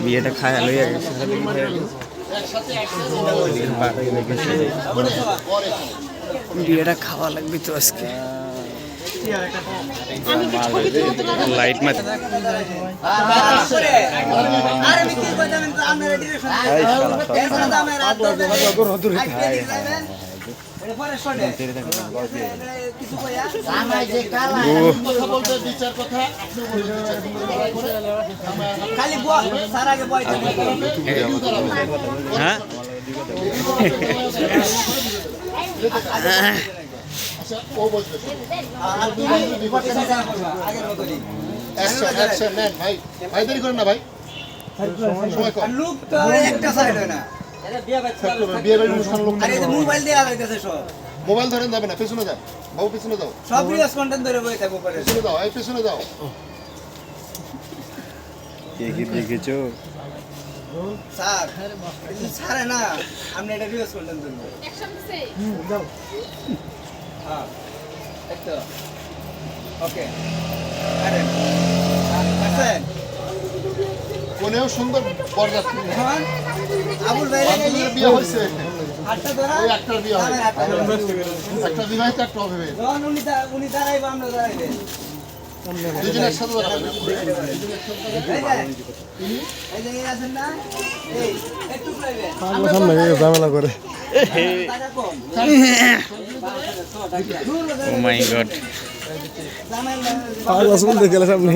বিয়েটা খায় লইয়া গেছে বিয়েটা খাওয়া লাগবে তো আজকে লাইট মাছ হ্যাঁ ভাই দেরি করেন না ভাই মোবাইল ধরেন যাবে না পেছনে যাও বাবু পেছনে যাও সব রিলস কন্টেন্ট ধরে বই থাকবো পরে পেছনে যাও এই পেছনে যাও কে কি দেখেছো স্যার স্যার না আপনি এটা রিলস কন্টেন্ট ধরবো একসাথে যাও হ্যাঁ একদম ওকে আরে আছেন কোনেও সুন্দর বরযাত্রী হ্যাঁ আবুল ভাইরা গেলি বিয়ে হইছে আটটা ধরা ওই একটার বিয়ে হয় একটা বিবাহিত একটা অবিবাহিত যখন উনি দাঁড়াইবো আমরা দাঁড়াইবে দুজন একসাথে দাঁড়াবে এই যে আছেন না এই একটু প্রাইভেট সামনে ঝামেলা করে টাকা কম ও মাই গড আর রসুন দেখে সামনে